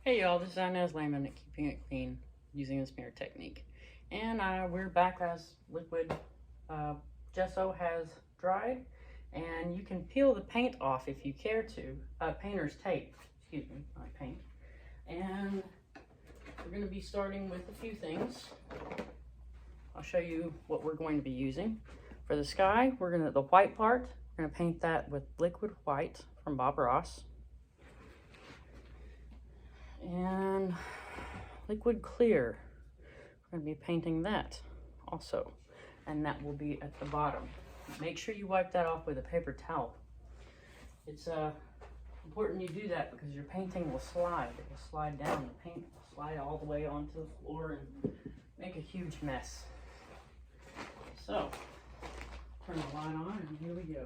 Hey y'all, this is Inez Lehman at Keeping It Clean using the smear technique. And we're back as liquid gesso has dried. And you can peel the paint off if you care to. Painter's tape, excuse me, not paint. And we're going to be starting with a few things. I'll show you what we're going to be using. For the sky, the white part, we're going to paint that with liquid white from Bob Ross. And liquid clear, we're going to be painting that also, and that will be at the bottom. Make sure you wipe that off with a paper towel. It's important you do that because your painting will slide. It will slide down. The paint will slide all the way onto the floor and make a huge mess. So, turn the light on and here we go.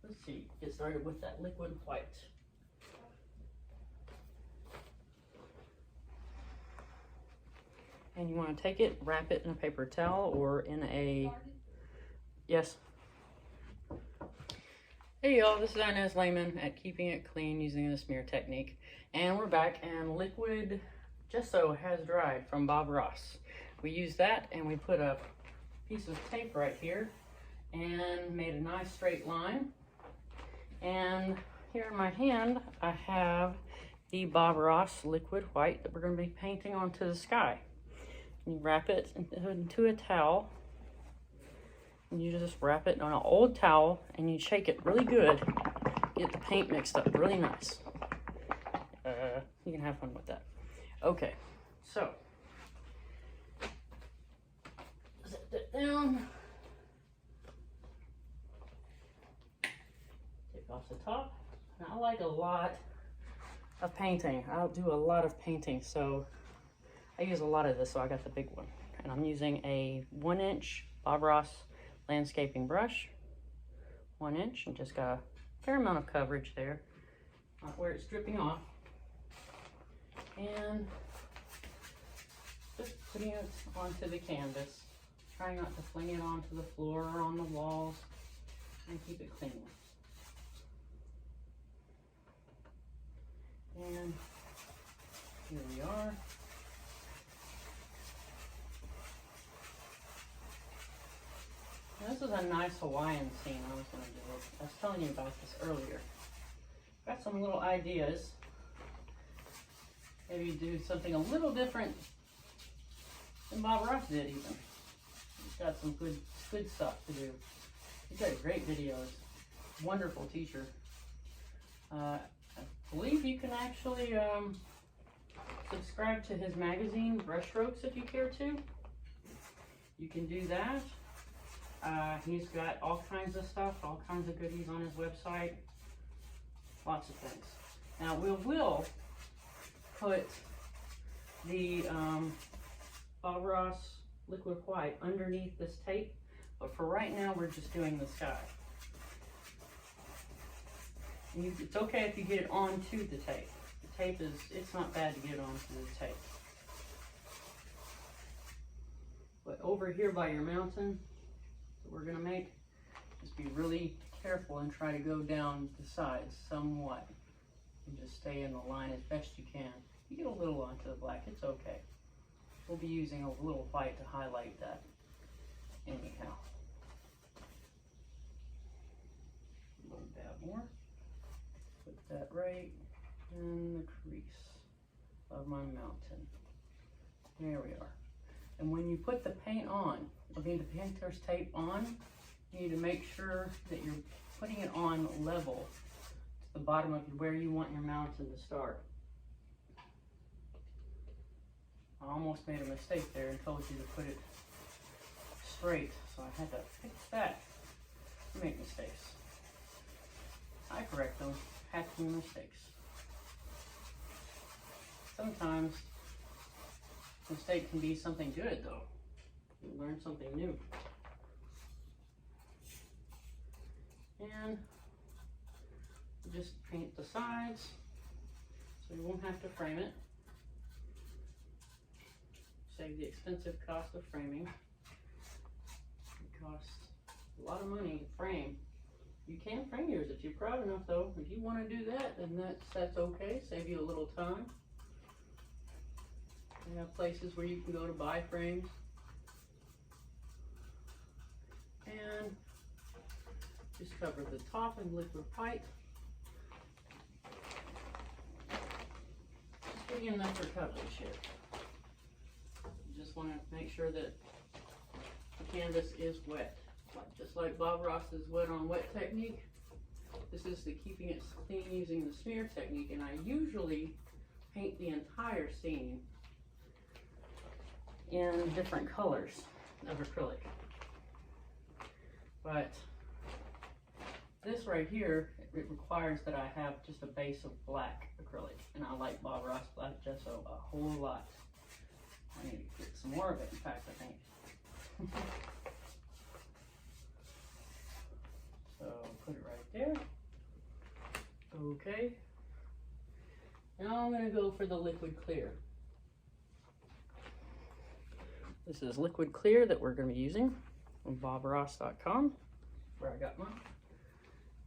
Let's see, get started with that liquid white. And you want to take it, wrap it in a paper towel or in a, yes. Hey y'all, this is Inez Lehman at Keeping It Clean using the smear technique. And we're back, and liquid gesso has dried from Bob Ross. We used that and we put a piece of tape right here and made a nice straight line. And here in my hand, I have the Bob Ross liquid white that we're going to be painting onto the sky. You wrap it into a towel, and you just wrap it on an old towel, and you shake it really good. Get the paint mixed up really nice. You can have fun with that. Okay, so set that down. Off the top. And I like a lot of painting. I'll do a lot of painting, so I use a lot of this, so I got the big one. And I'm using a 1-inch Bob Ross landscaping brush. 1 inch, and just got a fair amount of coverage there, not where it's dripping off. And just putting it onto the canvas. Trying not to fling it onto the floor or on the walls, and keep it clean. And here we are. Now, this is a nice Hawaiian scene I was going to do. I was telling you about this earlier. Got some little ideas. Maybe do something a little different than Bob Ross did even. He's got some good stuff to do. He's got great videos. Wonderful teacher. I believe you can actually subscribe to his magazine, Brushstrokes, if you care to. You can do that. He's got all kinds of stuff, all kinds of goodies on his website. Lots of things. Now, we will put the Bob Ross liquid white underneath this tape, but for right now, we're just doing the sky. It's okay if you get it onto the tape. The tape it's not bad to get onto the tape. But over here by your mountain that we're gonna make, just be really careful and try to go down the sides somewhat. And just stay in the line as best you can. You get a little onto the black, it's okay. We'll be using a little white to highlight that anyhow. A little dab more. Put that right in the crease of my mountain. There we are. And when you put the paint on, the painter's tape on, you need to make sure that you're putting it on level to the bottom of where you want your mountain to start. I almost made a mistake there and told you to put it straight, so I had to fix that. I make mistakes. I correct them. Have to be mistakes. Sometimes mistake can be something good though. You learn something new. And just paint the sides so you won't have to frame it. Save the expensive cost of framing. It costs a lot of money to frame You can frame yours if you're proud enough, though. If you want to do that, then that's okay. Save you a little time. You have places where you can go to buy frames. And just cover the top in liquid pipe. Just getting enough for coverage here. You just want to make sure that the canvas is wet. Just like Bob Ross's wet on wet technique. This is the keeping it clean using the smear technique, and I usually paint the entire scene in different colors of acrylic. But this right here, it requires that I have just a base of black acrylic, and I like Bob Ross Black Gesso a whole lot. I need to get some more of it, in fact, I think. So put it right there. Okay. Now I'm going to go for the liquid clear. This is liquid clear that we're going to be using from bobross.com, where I got mine.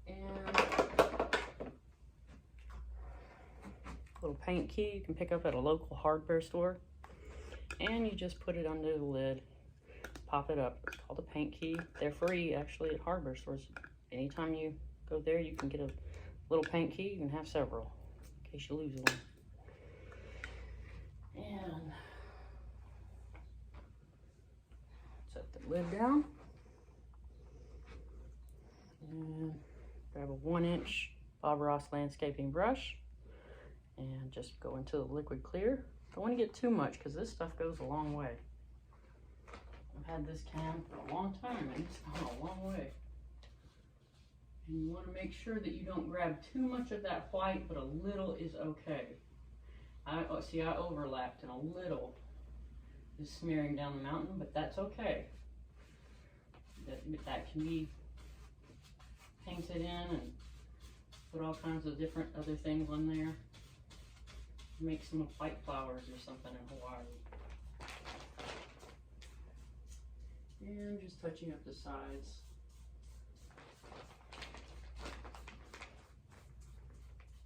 And a little paint key you can pick up at a local hardware store. And you just put it under the lid, pop it up. It's called a paint key. They're free actually at hardware stores. Anytime you go there, you can get a little paint key. You can have several in case you lose one. And set the lid down. And grab a 1-inch Bob Ross landscaping brush and just go into the liquid clear. Don't want to get too much because this stuff goes a long way. I've had this can for a long time and it's gone a long way. And you want to make sure that you don't grab too much of that white, but a little is okay. I overlapped and a little is smearing down the mountain, but that's okay. That can be painted in and put all kinds of different other things on there. Make some white flowers or something in Hawaii. And just touching up the sides.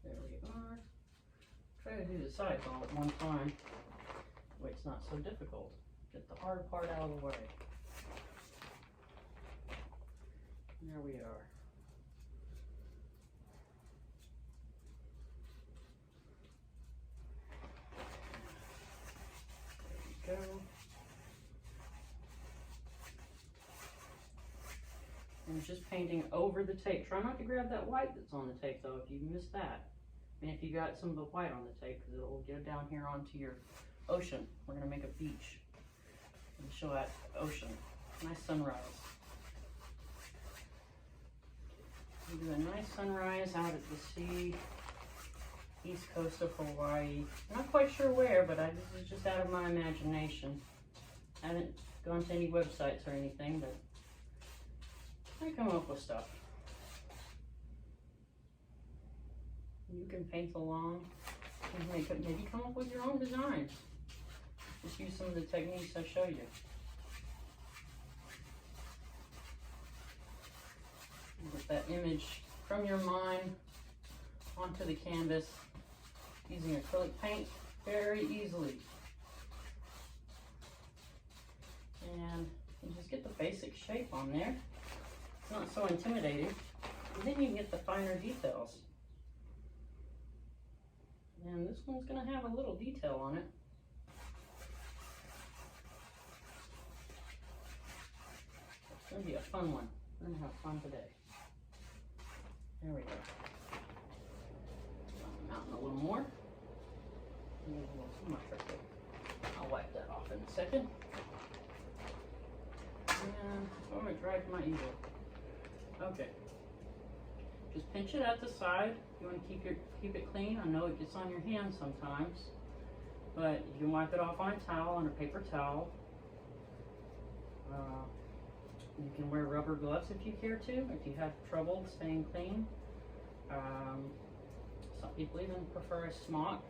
There we are. Try to do the sides all at one time. Way it's not so difficult. Get the hard part out of the way. There we are. There we go. And just painting over the tape. Try not to grab that white that's on the tape though if you miss that. And if you got some of the white on the tape, because it will get down here onto your ocean. We're going to make a beach and show that ocean. Nice sunrise. We do a nice sunrise out at the sea, east coast of Hawaii. I'm not quite sure where, but this is just out of my imagination. I haven't gone to any websites or anything, but I come up with stuff. You can paint along and maybe come up with your own designs. Just use some of the techniques I show you. Get that image from your mind onto the canvas using acrylic paint very easily. And you just get the basic shape on there. It's not so intimidating. And then you can get the finer details. And this one's going to have a little detail on it. It's going to be a fun one. We're going to have fun today. There we go. Mountain a little more. A little too much right there. I'll wipe that off in a second. And I'm going to drag my easel. Okay. Just pinch it at the side. You want to keep it clean. I know it gets on your hands sometimes, but you can wipe it off on a towel, on a paper towel. You can wear rubber gloves if you care to, if you have trouble staying clean. Some people even prefer a smock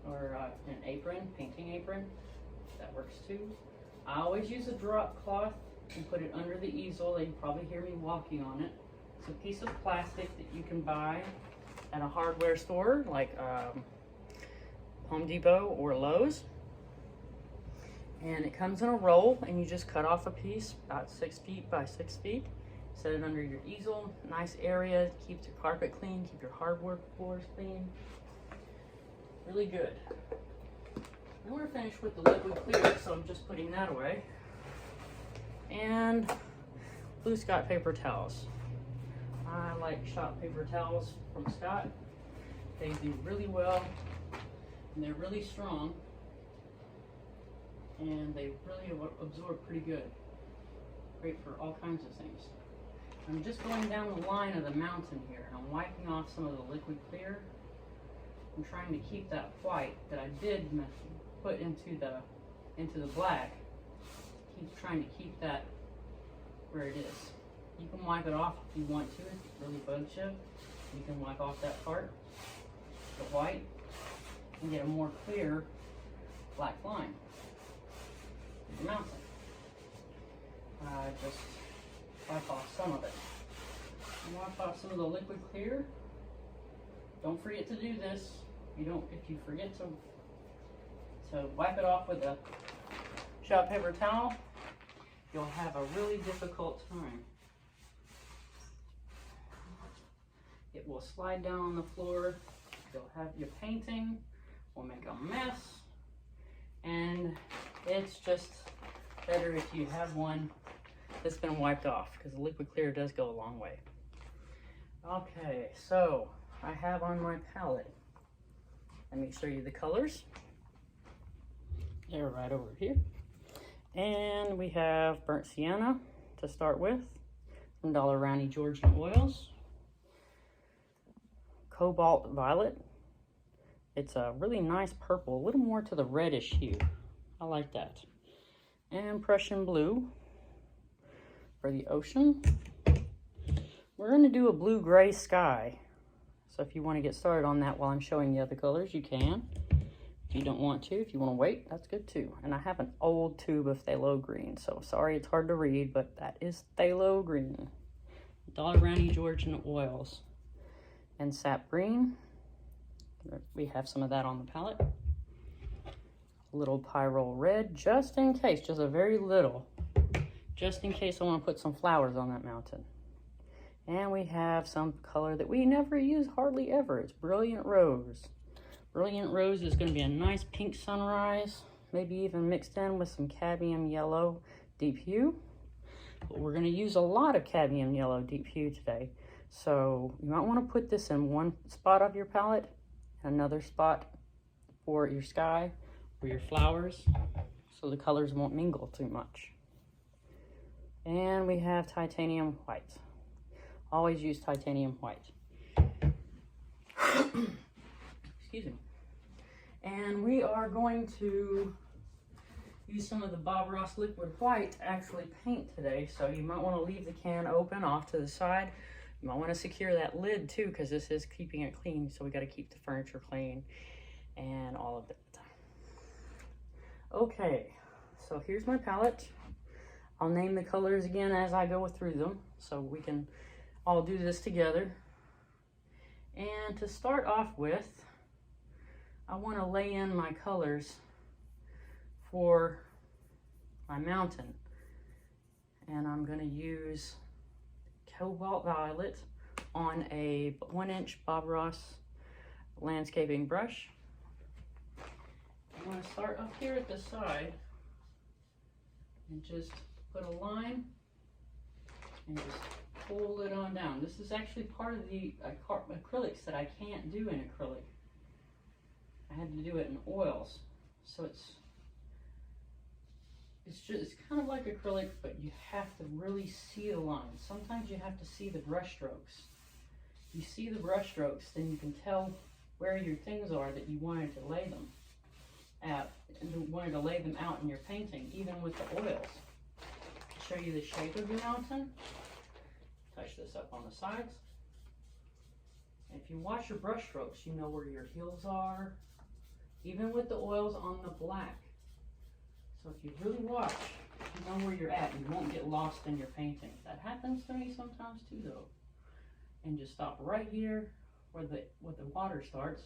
or an apron, painting apron. That works too. I always use a drop cloth and put it under the easel. You can probably hear me walking on it. It's a piece of plastic that you can buy at a hardware store like Home Depot or Lowe's. And it comes in a roll, and you just cut off a piece about 6 feet by 6 feet. Set it under your easel, nice area, keeps your carpet clean, keep your hardwood floors clean. Really good. Then we're finished with the liquid clear, so I'm just putting that away. And Blue Scott paper towels. I like shop paper towels from Scott. They do really well, and they're really strong, and they really absorb pretty good. Great for all kinds of things. I'm just going down the line of the mountain here, and I'm wiping off some of the liquid clear. I'm trying to keep that white that I did put into the black. Trying to keep that where it is. You can wipe it off if you want to, if it really bugs you. You can wipe off that part, the white, and get a more clear black line of the mountain. Just wipe off some of it. And wipe off some of the liquid clear. Don't forget to do this. If you forget to wipe it off with a shop paper towel, you'll have a really difficult time. It will slide down on the floor. You'll have your painting will make a mess, and it's just better if you have one that's been wiped off, because the liquid clear does go a long way. Okay, so I have on my palette. Let me show you the colors. They're right over here. And we have Burnt Sienna to start with from Dollar Roundy Georgian Oils. Cobalt Violet. It's a really nice purple, a little more to the reddish hue. I like that. And Prussian Blue for the ocean. We're going to do a blue-gray sky. So if you want to get started on that while I'm showing the other colors, you can. If you don't want to, if you want to wait, that's good too. And I have an old tube of phthalo green, so sorry it's hard to read, but that is phthalo green. Dollar Roundy Georgian Oils. And sap green. We have some of that on the palette. A little pyrrole red, just in case, just a very little. Just in case I want to put some flowers on that mountain. And we have some color that we never use hardly ever. It's Brilliant Rose. Brilliant Rose is going to be a nice pink sunrise, maybe even mixed in with some cadmium yellow deep hue. But we're going to use a lot of cadmium yellow deep hue today. So you might want to put this in one spot of your palette, another spot for your sky or your flowers, so the colors won't mingle too much. And we have titanium white. Always use titanium white. Excuse me. And we are going to use some of the Bob Ross liquid white to actually paint today. So you might want to leave the can open off to the side. You might want to secure that lid too, because this is keeping it clean. So we got to keep the furniture clean and all of that. Okay, so here's my palette. I'll name the colors again as I go through them, so we can all do this together. And to start off with, I want to lay in my colors for my mountain. And I'm going to use Cobalt Violet on a 1-inch Bob Ross landscaping brush. I'm going to start up here at the side and just put a line and just pull it on down. This is actually part of the acrylics that I can't do in acrylic. I had to do it in oils. So it's kind of like acrylic, but you have to really see the lines. Sometimes you have to see the brush strokes. If you see the brush strokes, then you can tell where your things are that you wanted to lay them at, and you wanted to lay them out in your painting, even with the oils. To show you the shape of your mountain, touch this up on the sides. And if you watch your brush strokes, you know where your hills are, even with the oils on the black. So if you really watch, you know where you're at. You won't get lost in your painting. That happens to me sometimes too, though. and just stop right here where the water starts,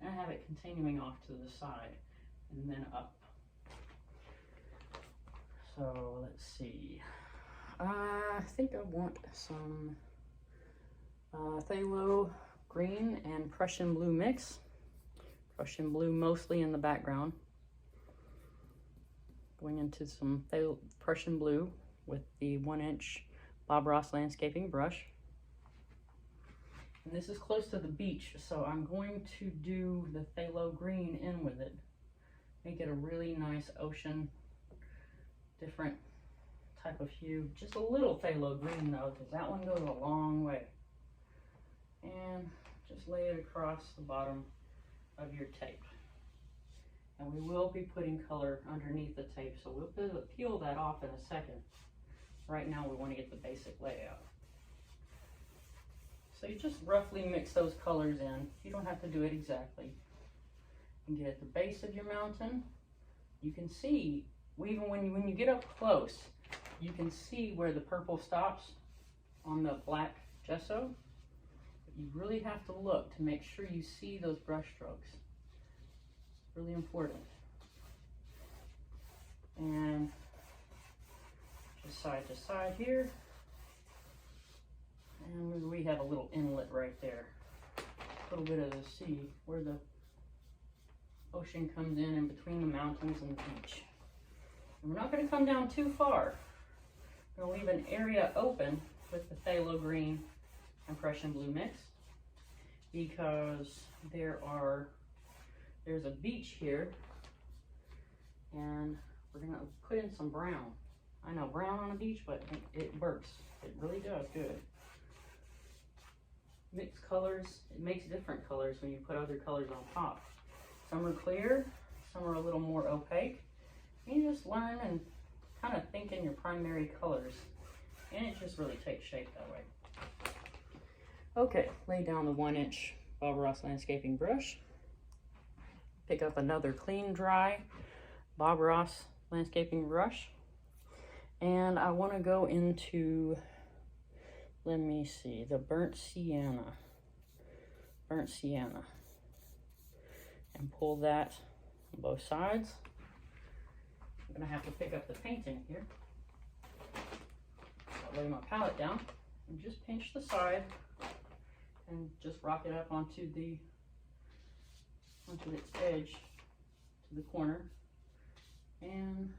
and I have it continuing off to the side and then up. So let's see. I think I want some Phthalo green and Prussian blue mix. Prussian blue mostly in the background. Going into some Prussian blue with the 1-inch Bob Ross landscaping brush. And this is close to the beach, so I'm going to do the phthalo green in with it. Make it a really nice ocean, different type of hue. Just a little phthalo green though, because that one goes a long way. And just lay it across the bottom of your tape. And we will be putting color underneath the tape, so we'll peel that off in a second. Right now we want to get the basic layout. So you just roughly mix those colors in. You don't have to do it exactly. And get at the base of your mountain. You can see, even when you get up close, you can see where the purple stops on the black gesso. But you really have to look to make sure you see those brush strokes. Really important. And just side to side here. And we have a little inlet right there. A little bit of the sea where the ocean comes in between the mountains and the beach. And we're not going to come down too far. We're going to leave an area open with the phthalo green and Prussian blue mix, because there's a beach here, and we're going to put in some brown. I know brown on a beach, but it works. It really does good. Mix colors, it makes different colors when you put other colors on top. Some are clear, some are a little more opaque. You just learn and kind of think in your primary colors, and it just really takes shape that way. Okay, lay down the 1-inch Bob Ross landscaping brush. Pick up another clean, dry Bob Ross landscaping brush. And I want to go into, let me see, the burnt sienna. And pull that on both sides. I'm going to have to pick up the painting here. I'll lay my palette down and just pinch the side and just rock it up onto its edge to the corner. And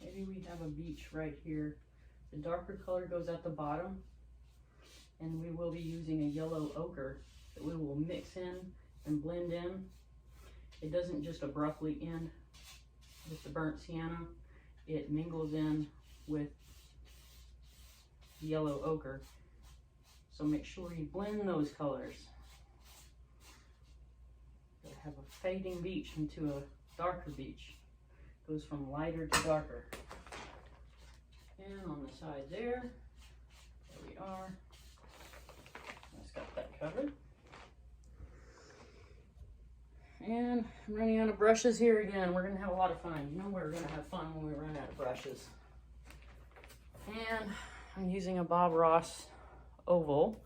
maybe we have a beach right here. The darker color goes at the bottom, and we will be using a yellow ochre that we will mix in and blend in. It doesn't just abruptly end with the burnt sienna. It mingles in with the yellow ochre. So make sure you blend those colors. Gotta have a fading beach into a darker beach. Goes from lighter to darker. And on the side there we are. That's got that covered. And I'm running out of brushes here again. We're gonna have a lot of fun. You know we're gonna have fun when we run out of brushes. And I'm using a Bob Ross oval.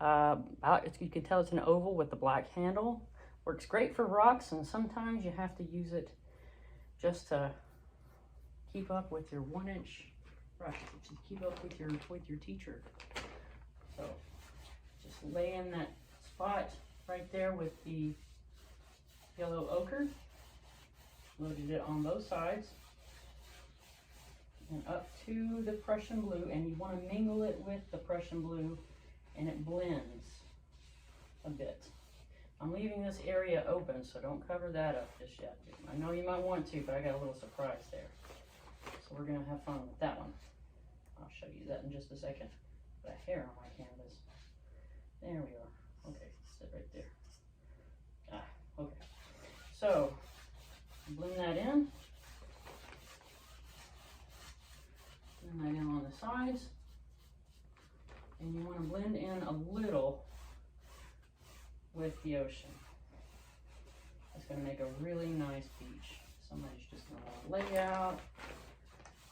You can tell it's an oval with the black handle. Works great for rocks, and sometimes you have to use it just to keep up with your 1-inch brush, to keep up with your teacher. So just lay in that spot right there with the yellow ochre. Loaded it on both sides and up to the Prussian blue, and you want to mingle it with the Prussian blue, and it blends a bit. I'm leaving this area open, so don't cover that up just yet. I know you might want to, but I got a little surprise there. So we're going to have fun with that one. I'll show you that in just a second. Got a hair on my canvas. There we are. Okay, sit right there. Okay. So, blend that in. Blend that in on the sides. And you want to blend in a little with the ocean. That's going to make a really nice beach. Somebody's just going to lay out,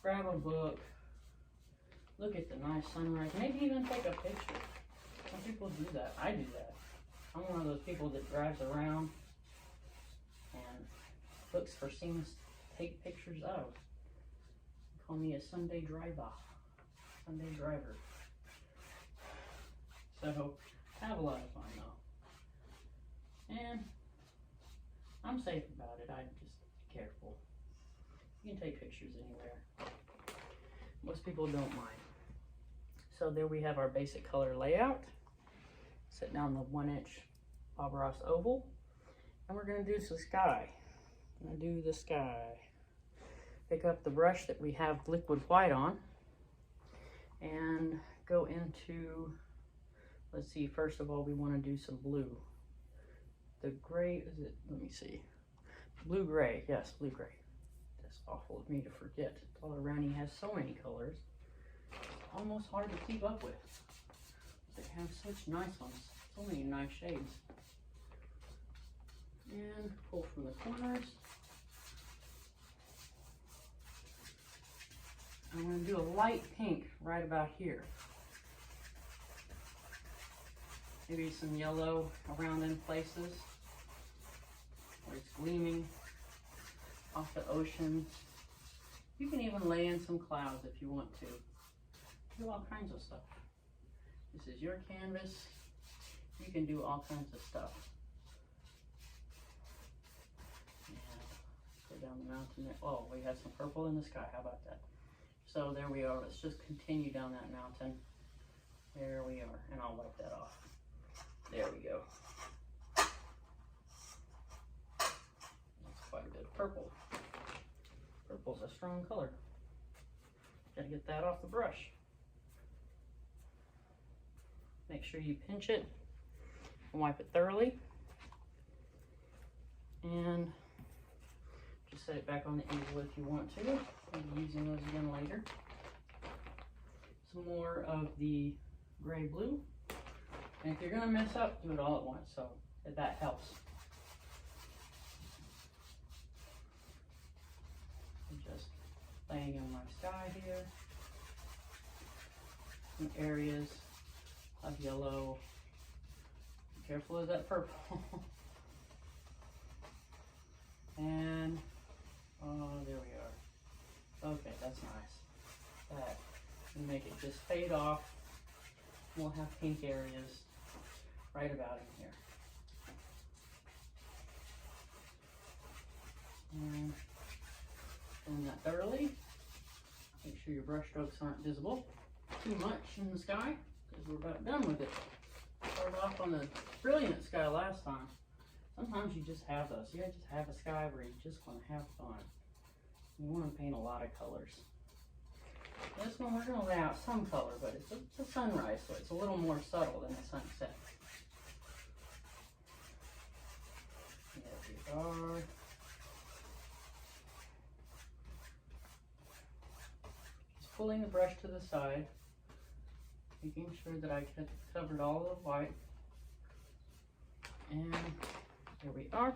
grab a book, look at the nice sunrise, maybe even take a picture. Some people do that. I do that. I'm one of those people that drives around and looks for things to take pictures of. They call me a Sunday driver. Sunday driver. So, I have a lot of fun though. And I'm safe about it. I'm just careful. You can take pictures anywhere. Most people don't mind. So there we have our basic color layout. Set down the 1-inch Bob Ross oval. And we're gonna do the sky. I'm gonna do the sky. Pick up the brush that we have liquid white on and go into, let's see, first of all, we wanna do some blue. The gray, is it, let me see. Blue gray, yes, blue gray. That's awful of me to forget. Tollerani has so many colors. It's almost hard to keep up with. They have such nice ones, so many nice shades. And pull from the corners. I'm going to do a light pink right about here. Maybe some yellow around in places where it's gleaming off the ocean. You can even lay in some clouds if you want to. Do all kinds of stuff. This is your canvas. You can do all kinds of stuff. And go down the mountain there. Oh, we have some purple in the sky. How about that? So there we are. Let's just continue down that mountain. There we are. And I'll wipe that off. There we go. That's quite a bit of purple. Purple's a strong color. Gotta get that off the brush. Make sure you pinch it and wipe it thoroughly. And just set it back on the easel if you want to. I'll be using those again later. Some more of the gray blue. And if you're gonna mess up, do it all at once, so that helps. I'm just laying in my sky here. Some areas of yellow. Be careful of that purple. And, oh, there we are. Okay, that's nice. That, and make it just fade off. We'll have pink areas right about in here. And clean that thoroughly. Make sure your brush strokes aren't visible too much in the sky, because we're about done with it. Started off on the brilliant sky last time. Sometimes you just have those. You just have a sky where you just want to have fun. You want to paint a lot of colors. This one we're going to lay out some color, but it's a sunrise, so it's a little more subtle than a sunset. There we are. Just pulling the brush to the side, making sure that I covered all of the white. And there we are.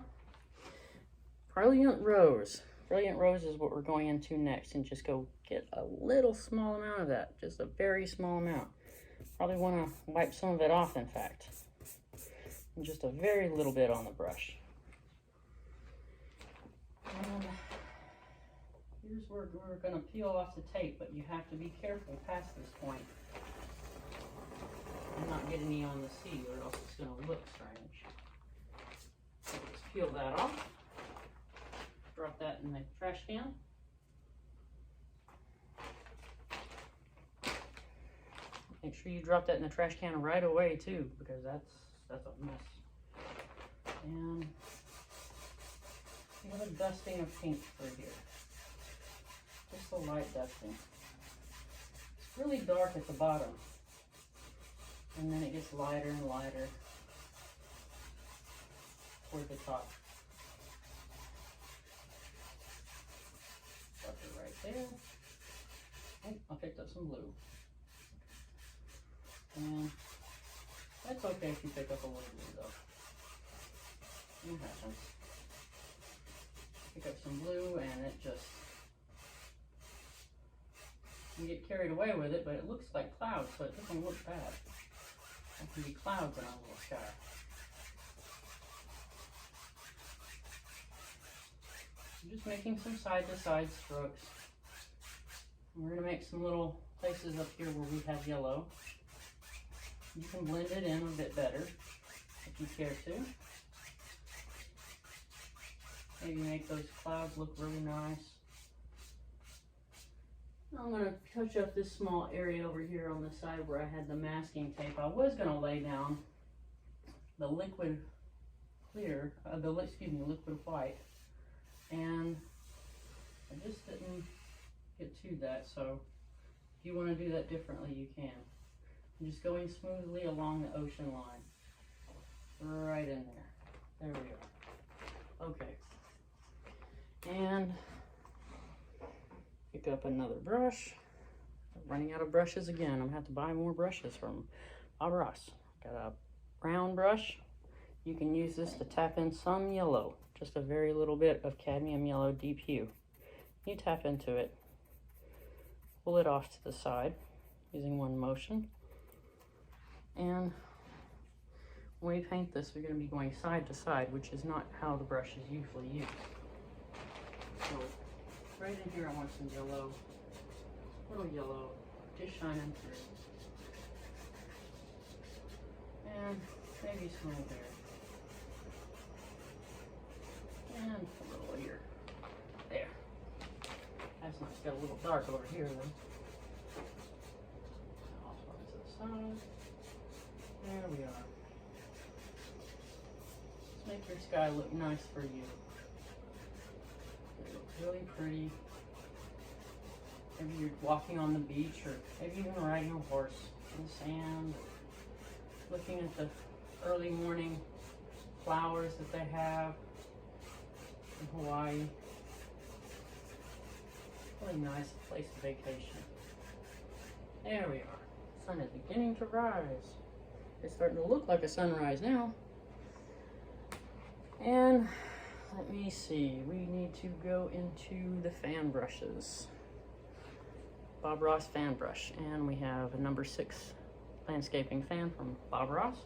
Brilliant Rose. Brilliant Rose is what we're going into next, and just go get a little small amount of that, just a very small amount. Probably want to wipe some of it off, in fact. And just a very little bit on the brush. And here's where we're going to peel off the tape, but you have to be careful past this point and not get any on the sea, or else it's going to look strange. So let's peel that off. Drop that in the trash can. Make sure you drop that in the trash can right away too, because that's a mess. And we have a dusting of paint through here. Just a light dusting. It's really dark at the bottom, and then it gets lighter and lighter toward the top. Right there. Oh, I picked up some blue. And that's okay if you pick up a little blue though. It happens. Pick up some blue and it just, you get carried away with it, but it looks like clouds, so it doesn't look bad. There can be clouds in our little sky. I'm just making some side-to-side strokes. And we're going to make some little places up here where we have yellow. You can blend it in a bit better if you care to. Maybe make those clouds look really nice. I'm going to touch up this small area over here on the side where I had the masking tape. I was going to lay down the liquid clear, liquid white, and I just didn't get to that, so if you want to do that differently, you can. I'm just going smoothly along the ocean line, right in there. There we are. Okay. And pick up another brush. I'm running out of brushes again. I'm gonna have to buy more brushes from Bob Ross. Got a brown brush. You can use this to tap in some yellow, just a very little bit of cadmium yellow deep hue. You tap into it, pull it off to the side using one motion. And when we paint this, we're going to be going side to side, which is not how the brush is usually used. So right in here, I want some yellow, little yellow, just shining through. And maybe some over there. And a little here. There. That's nice. Got a little dark over here though. Off to the side. There we are. Let's make your sky look nice for you. It looks really pretty. Maybe you're walking on the beach, or maybe even riding a horse in the sand, looking at the early morning flowers that they have in Hawaii. Really nice place to vacation. There we are. Sun is beginning to rise. It's starting to look like a sunrise now. And let me see, we need to go into the fan brushes. Bob Ross fan brush, and we have a number 6 landscaping fan from Bob Ross.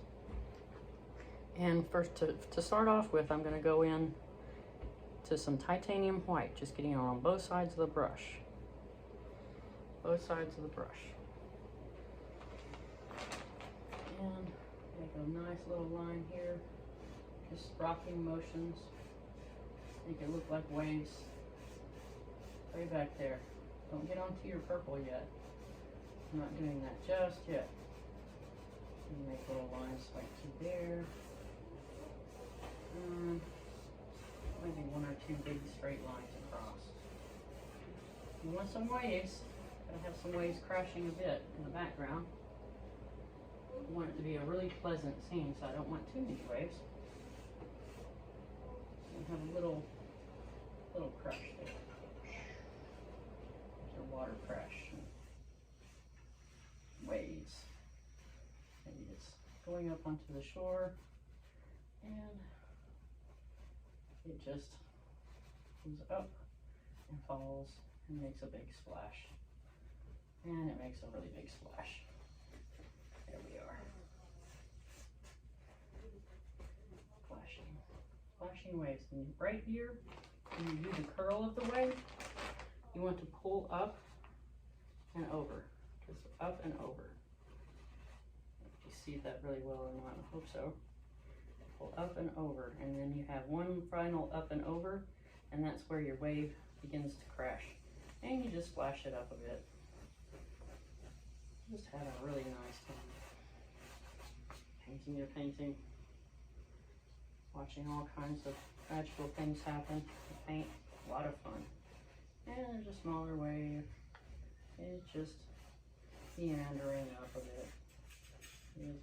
And first, to start off with, I'm going to go in to some titanium white, just getting it on both sides of the brush. Both sides of the brush. And make a nice little line here, just rocking motions. Make it look like waves. Way back there. Don't get onto your purple yet. I'm not doing that just yet. You make little lines like to there. Maybe 1 or 2 big straight lines across. You want some waves. Gotta have some waves crashing a bit in the background. I want it to be a really pleasant scene, so I don't want too many waves. You have a little crash there. There's a water crash. Waves. Maybe it's going up onto the shore, and it just comes up and falls and makes a big splash. And it makes a really big splash. There we are. Flashing waves. And right here, when you do the curl of the wave, you want to pull up and over. Just up and over. If you see that really well or not, I hope so. Pull up and over, and then you have one final up and over, and that's where your wave begins to crash. And you just splash it up a bit. Just have a really nice time. Painting your painting. Watching all kinds of magical things happen with paint. A lot of fun. And there's a smaller wave. It's just meandering up a bit. Here's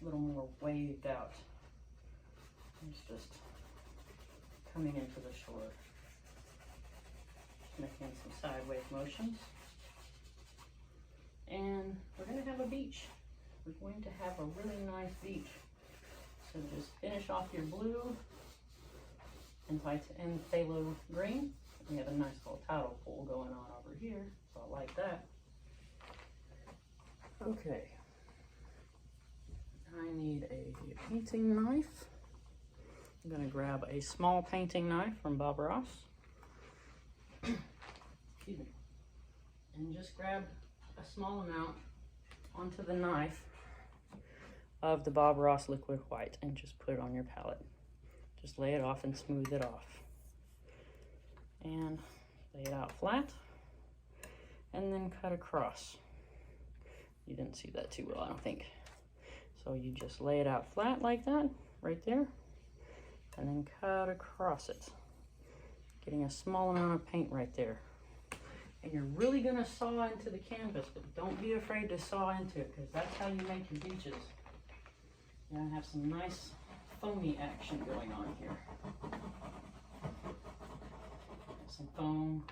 a little more waved out. It's just coming into the shore. Just making some sideways motions. And we're going to have a beach. We're going to have a really nice beach. So just finish off your blue and phthalo green. We have a nice little tidal pool going on over here, so I like that. Okay. I need a painting knife. I'm gonna grab a small painting knife from Bob Ross. Excuse me. And just grab a small amount onto the knife of the Bob Ross liquid white and just put it on your palette. Just lay it off and smooth it off. And lay it out flat and then cut across. You didn't see that too well, I don't think. So you just lay it out flat like that, right there, and then cut across it, getting a small amount of paint right there. And you're really gonna saw into the canvas, but don't be afraid to saw into it, because that's how you make your beaches. You're gonna have some nice foamy action going on here. Some foam,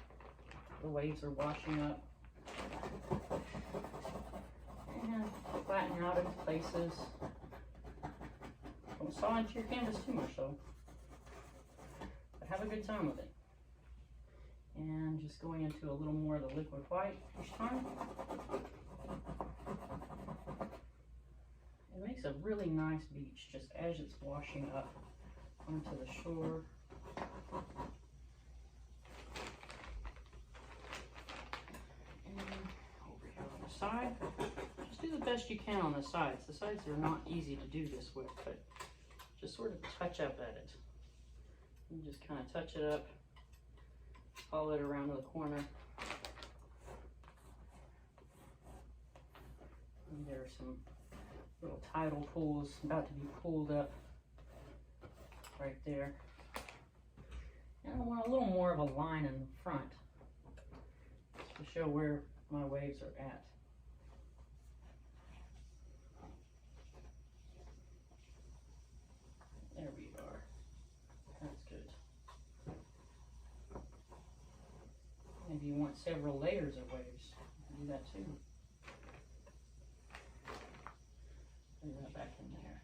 the waves are washing up. And flatten out in places. Don't saw into your canvas too much though, but have a good time with it. And just going into a little more of the liquid white each time. It makes a really nice beach just as it's washing up onto the shore. And over here on the side, just do the best you can on the sides. The sides are not easy to do this with, but just sort of touch up at it. You just kind of touch it up. Follow it around to the corner. And there are some little tidal pools about to be pulled up right there. And I want a little more of a line in the front to show where my waves are at. There we are. That's good. Maybe you want several layers of waves. You can do that too. Put that back in there.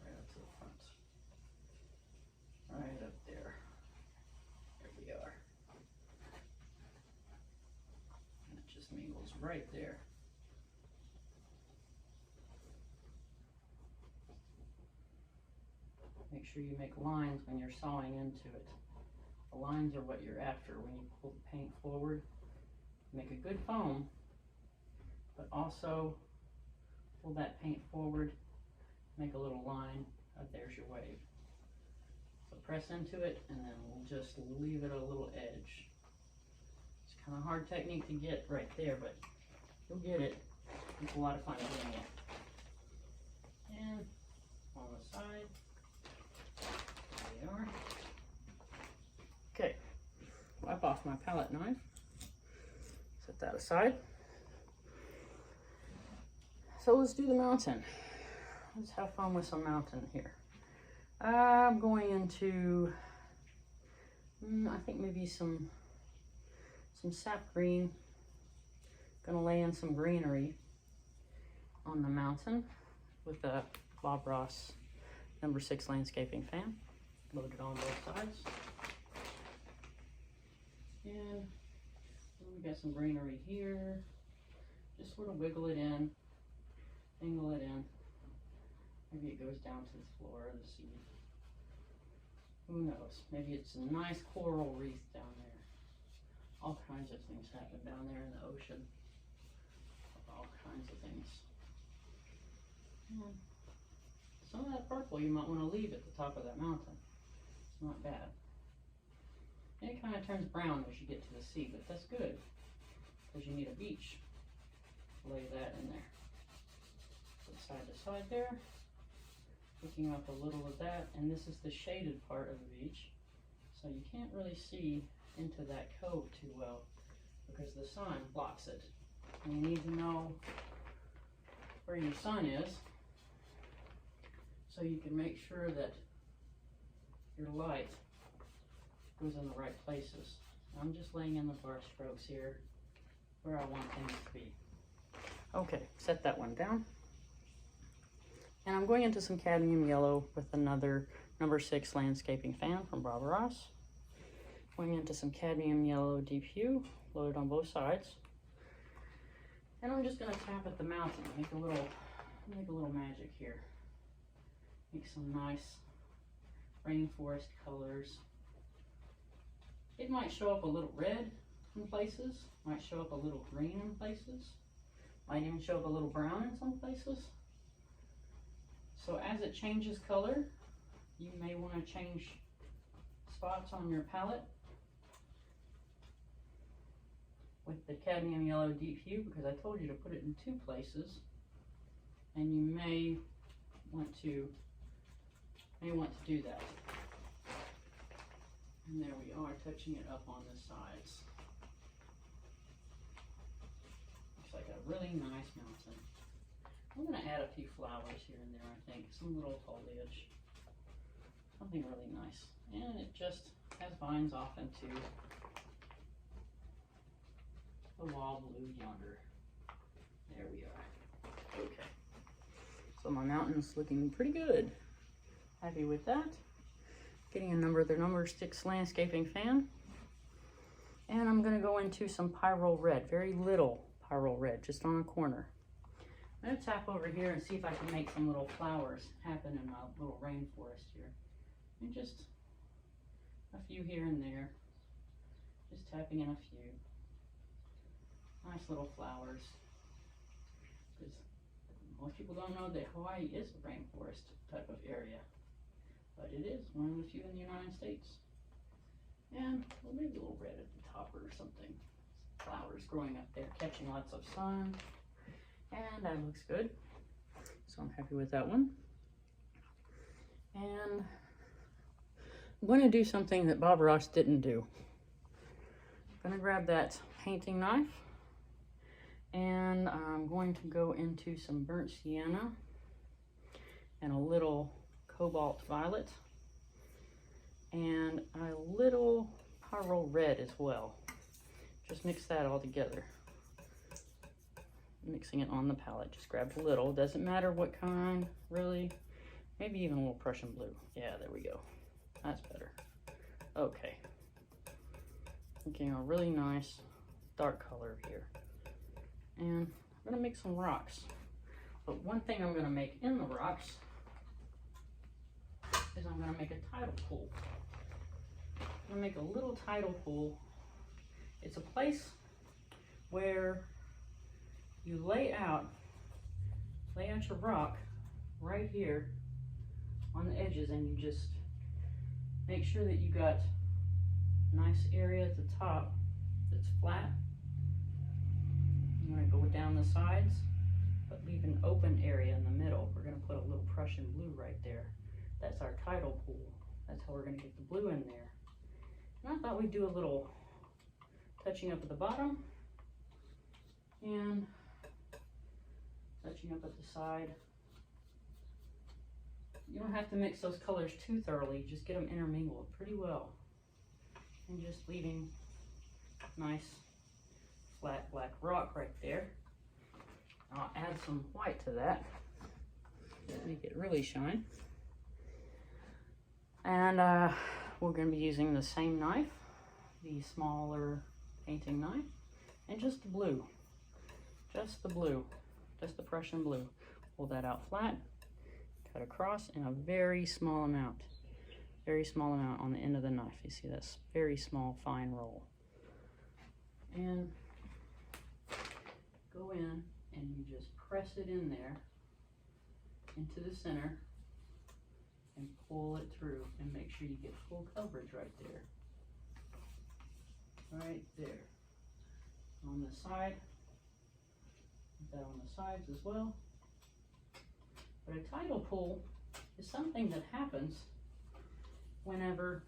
Right up to the front. Right up there. There we are. And it just mingles right there. Make sure you make lines when you're sawing into it. The lines are what you're after when you pull the paint forward. Make a good foam, but also pull that paint forward, make a little line. There's your wave. So press into it and then we'll just leave it a little edge. It's kind of hard technique to get right there, but you'll get it. It's a lot of fun doing it. And on the side. There we are. Okay, wipe off my palette knife. Set that aside. So let's do the mountain. Let's have fun with some mountain here. I'm going into, I think maybe some sap green. Gonna lay in some greenery on the mountain with a Bob Ross No. 6 landscaping fan. Loaded on both sides. And we got some greenery here. Just sort of wiggle it in, angle it in. Maybe it goes down to the floor of the sea. Who knows? Maybe it's a nice coral reef down there. All kinds of things happen down there in the ocean. All kinds of things. Some of that purple you might want to leave at the top of that mountain. It's not bad. And it kind of turns brown as you get to the sea, but that's good because you need a beach. Lay that in there. Put side to side there. Picking up a little of that, and this is the shaded part of the beach, so you can't really see into that cove too well because the sun blocks it. And you need to know where your sun is so you can make sure that your light goes in the right places. I'm just laying in the brush strokes here where I want things to be. Okay, set that one down. And I'm going into some cadmium yellow with another No. 6 landscaping fan from Bob Ross. Going into some cadmium yellow deep hue, loaded on both sides. And I'm just gonna tap at the mountain, make a little magic here. Make some nice rainforest colors. It might show up a little red in places, might show up a little green in places, might even show up a little brown in some places. So as it changes color, you may want to change spots on your palette with the cadmium yellow deep hue, because I told you to put it in 2 places, and you may want to do that. And there we are, touching it up on the sides. Looks like a really nice mountain. I'm going to add a few flowers here and there, I think. Some little foliage. Something really nice. And it just has vines off into the wall blue yonder. There we are. Okay. So my mountain's looking pretty good. Happy with that. Getting a number 6 landscaping fan. And I'm going to go into some Pyrrole Red, very little Pyrrole Red, just on a corner. I'm going to tap over here and see if I can make some little flowers happen in my little rainforest here. And just a few here and there. Just tapping in a few. Nice little flowers. Because most people don't know that Hawaii is a rainforest type of area. But it is one of the few in the United States. And well, maybe a little red at the top or something. Flowers growing up there, catching lots of sun. And that looks good. So I'm happy with that one. And I'm going to do something that Bob Ross didn't do. I'm going to grab that painting knife. And I'm going to go into some burnt sienna and a little cobalt violet and a little Pyrrole Red as well. Just mix that all together. Mixing it on the palette. Just grab a little. Doesn't matter what kind, really. Maybe even a little Prussian blue. Yeah, there we go. That's better. Okay. Making a really nice dark color here. And I'm going to make some rocks. But one thing I'm going to make in the rocks is I'm going to make a tidal pool. I'm going to make a little tidal pool. It's a place where you lay out your rock right here on the edges, and you just make sure that you got a nice area at the top that's flat. You want to go down the sides, but leave an open area in the middle. We're going to put a little Prussian blue right there. That's our tidal pool. That's how we're going to get the blue in there. And I thought we'd do a little touching up at the bottom and touching up at the side. You don't have to mix those colors too thoroughly. Just get them intermingled pretty well. And just leaving nice flat black rock right there. I'll add some white to that. Make it really shine. And we're going to be using the same knife, the smaller painting knife, and just the blue. Just the blue. Just the Prussian blue. Pull that out flat, cut across in a very small amount. Very small amount on the end of the knife. You see that's very small, fine roll. And go in and you just press it in there into the center and pull it through and make sure you get full coverage right there. Right there. On the side, put that on the sides as well. But a tidal pool is something that happens whenever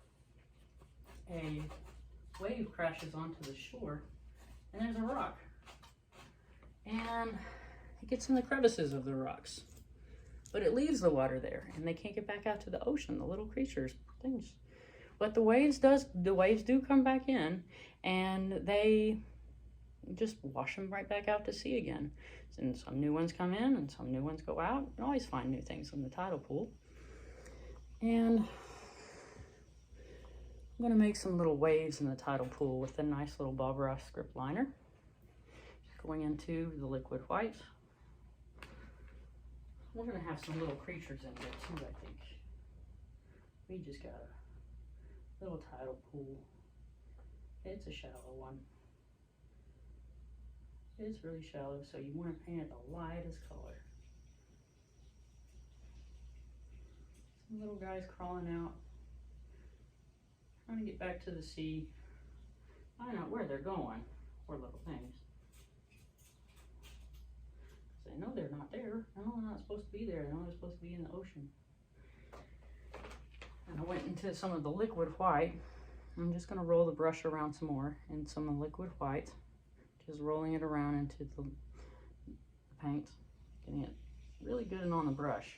a wave crashes onto the shore and there's a rock. And it gets in the crevices of the rocks. But it leaves the water there and they can't get back out to the ocean, the little creatures, things. But the waves do come back in and they just wash them right back out to sea again. And some new ones come in and some new ones go out. You always find new things in the tidal pool. And I'm gonna make some little waves in the tidal pool with a nice little Bob Ross script liner. Going into the liquid white. We're gonna have some little creatures in there too, I think. We just got a little tidal pool. It's a shallow one. It's really shallow, so you want to paint it the lightest color. Some little guys crawling out, trying to get back to the sea. I don't know where they're going, poor little things. They know they're not there. I know they're not supposed to be there. I know they're supposed to be in the ocean. And I went into some of the liquid white. I'm just going to roll the brush around some more in some of the liquid white. Just rolling it around into the paint. Getting it really good and on the brush.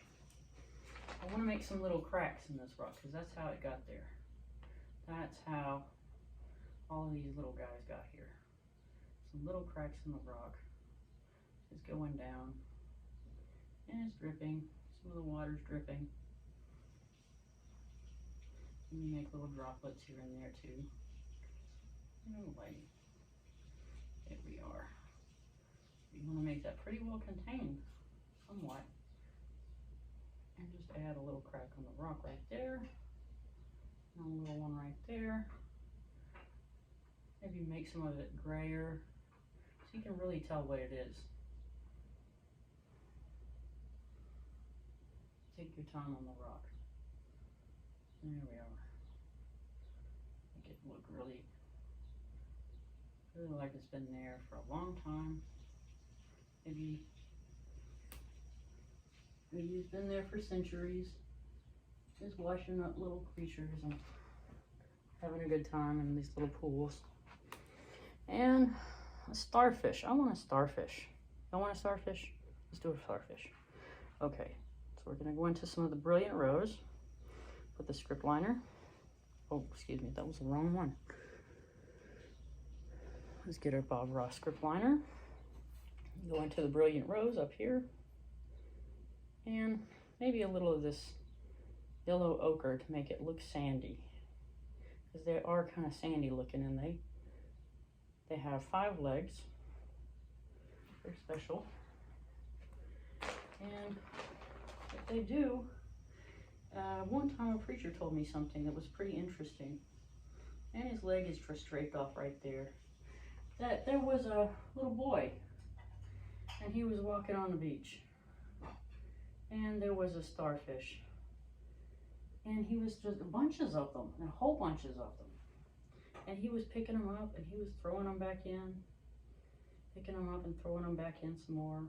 I want to make some little cracks in this rock because that's how it got there. That's how all of these little guys got here. Some little cracks in the rock. It's going down and it's dripping. Some of the water's dripping. And you make little droplets here and there too. Anyway, there we are. You want to make that pretty well contained somewhat. And just add a little crack on the rock right there. And a little one right there. Maybe make some of it grayer so you can really tell what it is. Take your time on the rock. There we are. Make it look really like it's been there for a long time. Maybe it's been there for centuries. Just washing up little creatures and having a good time in these little pools. And a starfish. I want a starfish. I want a starfish. Let's do a starfish. Okay. So we're going to go into some of the Brilliant Rose with the script liner. Oh, excuse me, that was the wrong one. Let's get our Bob Ross script liner. Go into the Brilliant Rose up here. And maybe a little of this yellow ochre to make it look sandy. Because they are kind of sandy looking, and they have 5 legs. Very special. And they do. One time a preacher told me something that was pretty interesting. And his leg is just scraped off right there. That there was a little boy. And he was walking on the beach. And there was a starfish. And he was just bunches of them. And whole bunches of them. And he was picking them up and he was throwing them back in. Picking them up and throwing them back in some more.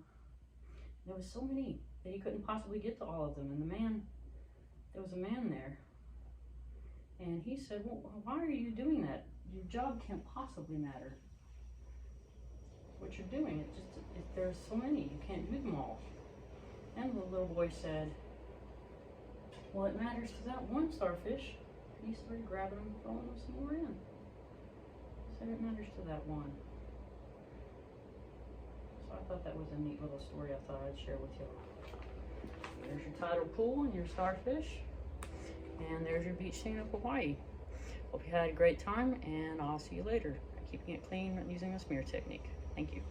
There was so many that he couldn't possibly get to all of them. And there was a man there. And he said, well, why are you doing that? Your job can't possibly matter. What you're doing, there's so many, you can't do them all. And the little boy said, well, it matters to that one starfish. He started grabbing them and throwing them some more in. He said it matters to that one. So I thought that was a neat little story I thought I'd share with you. There's your tidal pool and your starfish. And there's your beach scene of Hawaii. Hope you had a great time, and I'll see you later. Keeping it clean using a smear technique. Thank you.